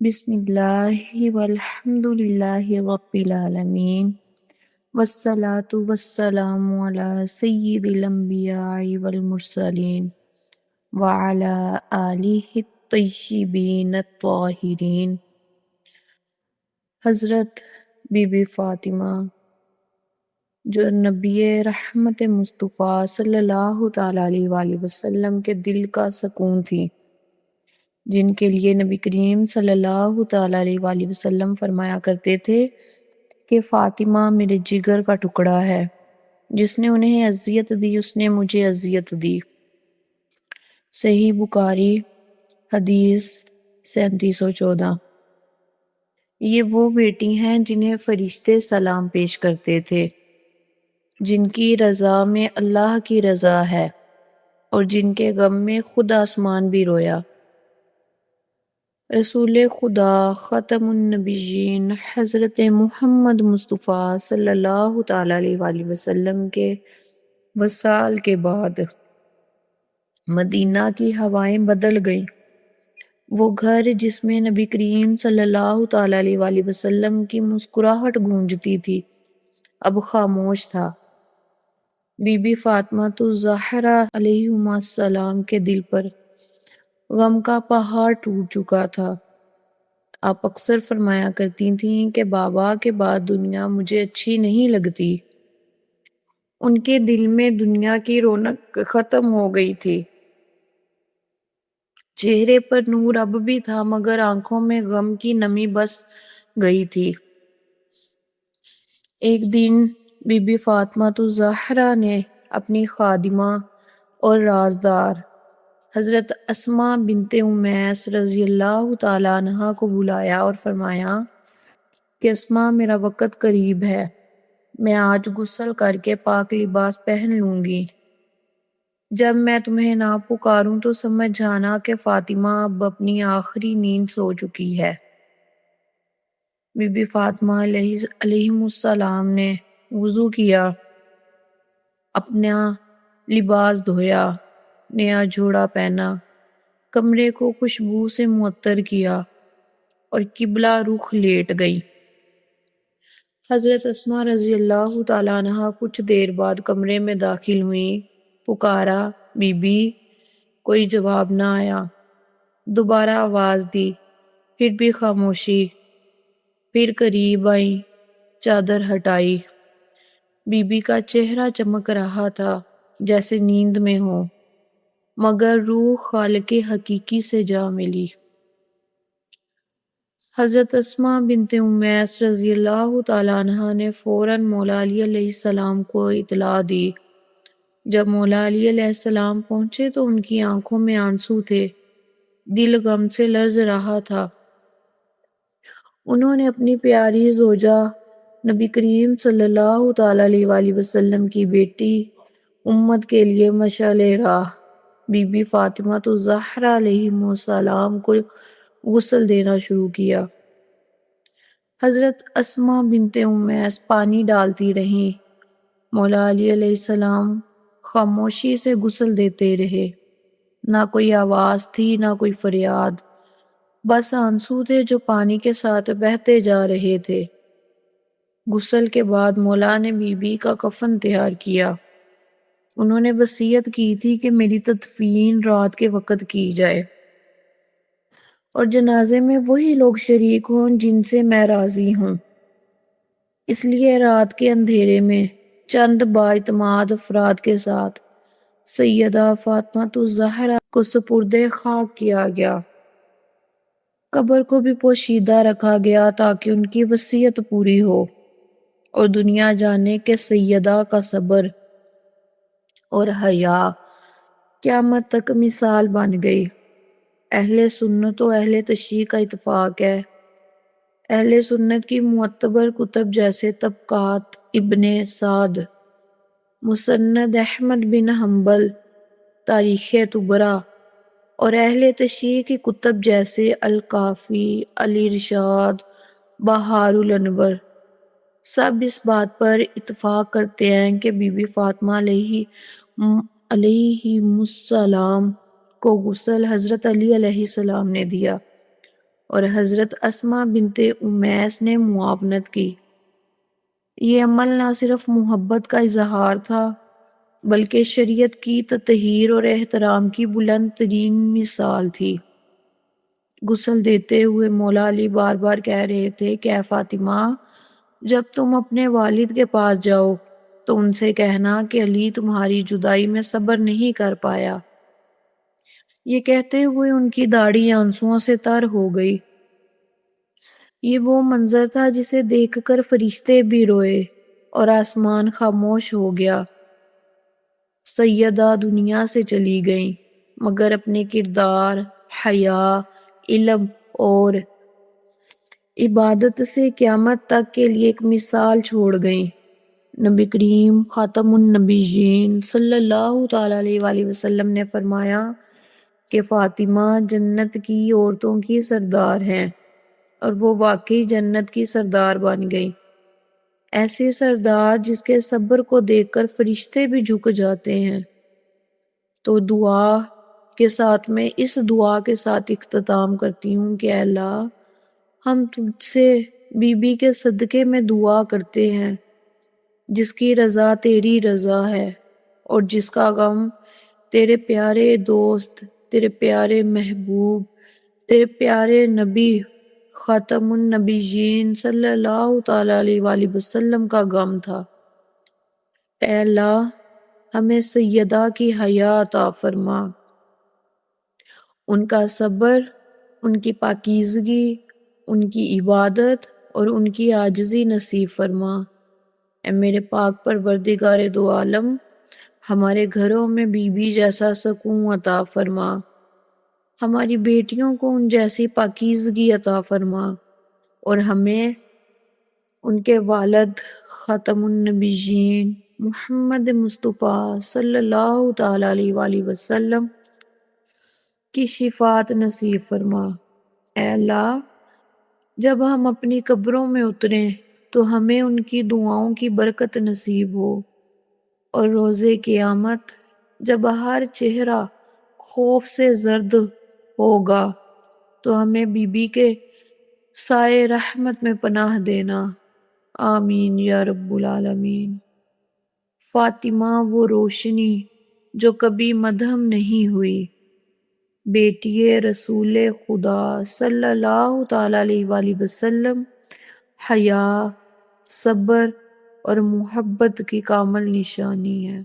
بسم اللہ والحمد للہ رب العالمین والصلاة والسلام علی سید الانبیاء والمرسلین وعلی آلہ الطیبین الطاہرین۔ حضرت بی بی فاطمہ جو نبی رحمت مصطفیٰ صلی اللہ تعالیٰ علیہ وآلہ وسلم کے دل کا سکون تھی، جن کے لیے نبی کریم صلی اللہ تعالیٰ علیہ وآلہ وسلم فرمایا کرتے تھے کہ فاطمہ میرے جگر کا ٹکڑا ہے، جس نے انہیں اذیت دی اس نے مجھے اذیت دی۔ صحیح بخاری حدیث 3714۔ یہ وہ بیٹی ہیں جنہیں فرشتے سلام پیش کرتے تھے، جن کی رضا میں اللہ کی رضا ہے اور جن کے غم میں خود آسمان بھی رویا۔ رسول خدا ختم النبیین حضرت محمد مصطفیٰ صلی اللہ تعالیٰ علیہ وآلہ وسلم کے وصال کے بعد مدینہ کی ہوائیں بدل گئیں۔ وہ گھر جس میں نبی کریم صلی اللہ تعالیٰ علیہ وآلہ وسلم کی مسکراہٹ گونجتی تھی اب خاموش تھا۔ بی بی فاطمہ الزہرا علیہ السلام کے دل پر غم کا پہاڑ ٹوٹ چکا تھا۔ آپ اکثر فرمایا کرتی تھیں کہ بابا کے بعد دنیا مجھے اچھی نہیں لگتی۔ ان کے دل میں دنیا کی رونق ختم ہو گئی تھی۔ چہرے پر نور اب بھی تھا مگر آنکھوں میں غم کی نمی بس گئی تھی۔ ایک دن بی بی فاطمہ الزہرا نے اپنی خادمہ اور رازدار حضرت اسماء بنت امیس رضی اللہ تعالیٰ عنہا کو بلایا اور فرمایا کہ اسماء میرا وقت قریب ہے، میں آج غسل کر کے پاک لباس پہن لوں گی۔ جب میں تمہیں نہ پکاروں تو سمجھ جانا کہ فاطمہ اب اپنی آخری نیند سو چکی ہے۔ بی بی فاطمہ علیہ السلام نے وضو کیا، اپنا لباس دھویا، نیا جوڑا پہنا، کمرے کو خوشبو سے معطر کیا اور قبلہ رخ لیٹ گئی۔ حضرت اسماء رضی اللہ تعالیٰ عنہا کچھ دیر بعد کمرے میں داخل ہوئیں۔ پکارا بی بی، کوئی جواب نہ آیا۔ دوبارہ آواز دی، پھر بھی خاموشی۔ پھر قریب آئیں، چادر ہٹائی۔ بی بی کا چہرہ چمک رہا تھا جیسے نیند میں ہو، مگر روح خالق حقیقی سے جا ملی۔ حضرت اسماء بنت امیس رضی اللہ تعالیٰ عنہا نے فوراً مولا علی علیہ السلام کو اطلاع دی۔ جب مولا علی علیہ السلام پہنچے تو ان کی آنکھوں میں آنسو تھے، دل غم سے لرز رہا تھا۔ انہوں نے اپنی پیاری زوجہ نبی کریم صلی اللہ تعالیٰ علیہ وآلہ وسلم کی بیٹی امت کے لیے مشعل راہ بی بی فاطمہ الزہرا علیہ السلام کو غسل دینا شروع کیا۔ حضرت اسماء بنت امیس پانی ڈالتی رہیں، مولا علی علیہ السلام خاموشی سے غسل دیتے رہے۔ نہ کوئی آواز تھی نہ کوئی فریاد، بس آنسو تھے جو پانی کے ساتھ بہتے جا رہے تھے۔ غسل کے بعد مولا نے بی بی کا کفن تیار کیا۔ انہوں نے وصیت کی تھی کہ میری تدفین رات کے وقت کی جائے اور جنازے میں وہی لوگ شریک ہوں جن سے میں راضی ہوں۔ اس لیے رات کے اندھیرے میں چند بااعتماد افراد کے ساتھ سیدہ فاطمہ الزہرا کو سپرد خاک کیا گیا۔ قبر کو بھی پوشیدہ رکھا گیا تاکہ ان کی وصیت پوری ہو اور دنیا جانے کہ سیدہ کا صبر اور حیا قیامت تک مثال بن گئی۔ اہل سنت و اہل تشیع کا اتفاق ہے، اہل سنت کی معتبر کتب جیسے طبقات ابن سعد، مسند احمد بن حنبل، تاریخ طبرا اور اہل تشیع کی کتب جیسے الکافی، الارشاد، بہار الانور سب اس بات پر اتفاق کرتے ہیں کہ بی بی فاطمہ علیہ السلام کو غسل حضرت علی علیہ السلام نے دیا اور حضرت اسماء بنت امیس نے معاونت کی۔ یہ عمل نہ صرف محبت کا اظہار تھا بلکہ شریعت کی تطہیر اور احترام کی بلند ترین مثال تھی۔ غسل دیتے ہوئے مولا علی بار بار کہہ رہے تھے کہ اے فاطمہ، جب تم اپنے والد کے پاس جاؤ تو ان سے کہنا کہ علی تمہاری جدائی میں صبر نہیں کر پایا۔ یہ کہتے ہوئے ان کی داڑھی آنسوؤں سے تر ہو گئی۔ یہ وہ منظر تھا جسے دیکھ کر فرشتے بھی روئے اور آسمان خاموش ہو گیا۔ سیدہ دنیا سے چلی گئیں مگر اپنے کردار، حیا، علم اور عبادت سے قیامت تک کے لیے ایک مثال چھوڑ گئیں۔ نبی کریم خاتم النبیین صلی اللہ تعالیٰ علیہ وآلہ وسلم نے فرمایا کہ فاطمہ جنت کی عورتوں کی سردار ہیں، اور وہ واقعی جنت کی سردار بن گئی۔ ایسے سردار جس کے صبر کو دیکھ کر فرشتے بھی جھک جاتے ہیں۔ تو دعا کے ساتھ میں اس دعا کے ساتھ اختتام کرتی ہوں کہ اے اللہ، ہم تجھ سے بی بی کے صدقے میں دعا کرتے ہیں جس کی رضا تیری رضا ہے اور جس کا غم تیرے پیارے دوست، تیرے پیارے محبوب، تیرے پیارے نبی خاتم النبیین صلی اللہ تعالیٰ علیہ وآلہ وسلم کا غم تھا۔ اے اللہ، ہمیں سیدہ کی حیا عطا فرما، ان کا صبر، ان کی پاکیزگی، ان کی عبادت اور ان کی عاجزی نصیب فرما۔ اے میرے پاک پروردگار دو عالم، ہمارے گھروں میں بی بی جیسا سکون عطا فرما، ہماری بیٹیوں کو ان جیسی پاکیزگی عطا فرما، اور ہمیں ان کے والد خاتم النبیین محمد مصطفیٰ صلی اللہ تعالیٰ علیہ وآلہ وسلم کی شفاعت نصیب فرما۔ اے اللہ، جب ہم اپنی قبروں میں اتریں تو ہمیں ان کی دعاؤں کی برکت نصیب ہو، اور روز قیامت جب ہر چہرہ خوف سے زرد ہوگا تو ہمیں بی بی کے سائے رحمت میں پناہ دینا۔ آمین یا رب العالمین۔ فاطمہ وہ روشنی جو کبھی مدھم نہیں ہوئی، بیٹی رسول خدا صلی اللہ تعالیٰ علیہ وآلہ وسلم، حیا، صبر اور محبت کی کامل نشانی ہے۔